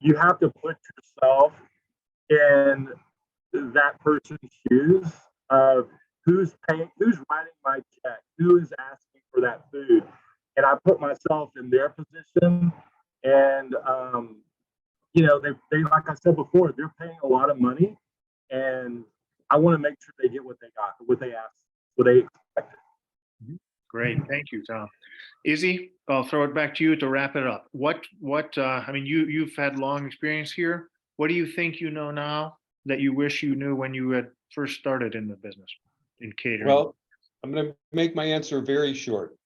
you have to put yourself in that person's shoes of who's paying, who's writing my check, who is asking for that food. And I put myself in their position, and you know, they like I said before, they're paying a lot of money, and I want to make sure they get what they got, what they asked, what they expected. Great, thank you, Tom. Izzy, I'll throw it back to you to wrap it up. I mean, you've had long experience here. What do you think you know now that you wish you knew when you had first started in the business, in catering? Well, I'm going to make my answer very short.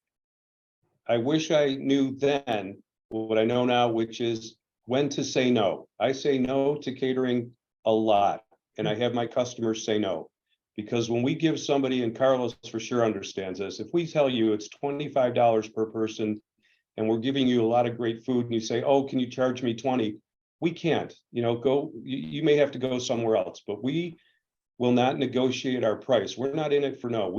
I wish I knew then what I know now, which is when to say no. I say no to catering a lot, and I have my customers say no. Because when we give somebody, and Carlos for sure understands this, if we tell you it's $25 per person and we're giving you a lot of great food, and you say, oh, can you charge me 20? We can't, you know, you may have to go somewhere else, but we will not negotiate our price. We're not in it for no.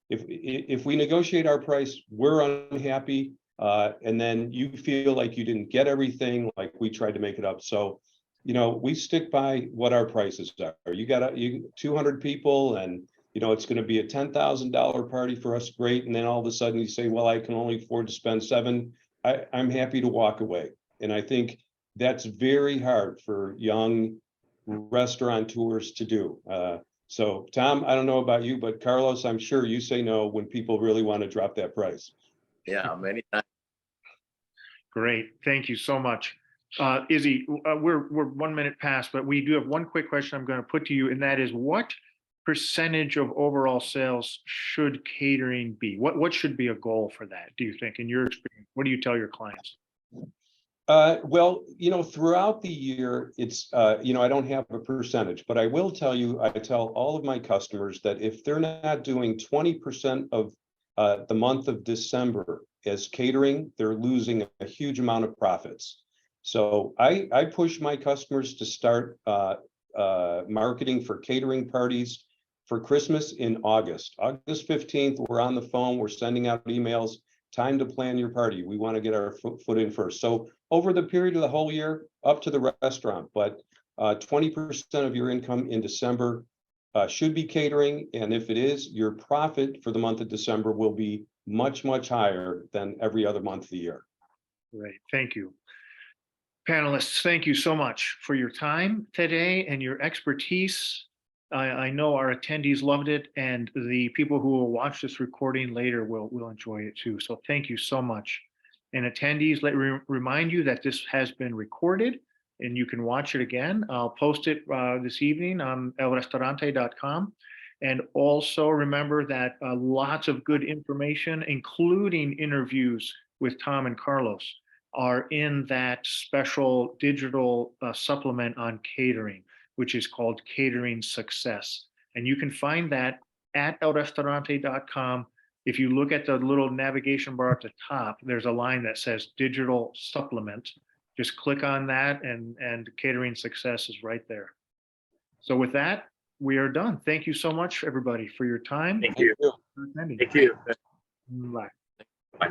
If we negotiate our price, we're unhappy, and then you feel like you didn't get everything, like we tried to make it up. So, you know, we stick by what our prices are. You got 200 people and, you know, it's going to be a $10,000 party for us. Great. And then all of a sudden you say, well, I can only afford to spend $7,000. I'm happy to walk away. And I think that's very hard for young restaurateurs to do. So Tom, I don't know about you, but Carlos, I'm sure you say no when people really want to drop that price. Yeah, many times. Great. Thank you so much. Izzy, we're 1 minute past, but we do have one quick question I'm going to put to you, and that is, what percentage of overall sales should catering be? What should be a goal for that, do you think, in your experience? What do you tell your clients? Well, you know, throughout the year, it's, you know, I don't have a percentage, but I will tell you, I tell all of my customers that if they're not doing 20% of the month of December as catering, they're losing a huge amount of profits. So I push my customers to start marketing for catering parties for Christmas in August. August 15th, we're on the phone, we're sending out emails, time to plan your party. We want to get our foot in first. So over the period of the whole year, up to the restaurant, but 20% of your income in December should be catering. And if it is, your profit for the month of December will be much, much higher than every other month of the year. Great. Thank you. Panelists, thank you so much for your time today and your expertise. I know our attendees loved it, and the people who will watch this recording later will enjoy it too. So thank you so much. And attendees, let me remind you that this has been recorded and you can watch it again. I'll post it this evening on elrestaurante.com. And also remember that lots of good information, including interviews with Tom and Carlos, are in that special digital supplement on catering, which is called Catering Success. And you can find that at elrestaurante.com. If you look at the little navigation bar at the top, there's a line that says digital supplement. Just click on that and Catering Success is right there. So with that, we are done. Thank you so much, everybody, for your time. Thank you. For attending. Thank you. Bye. Bye.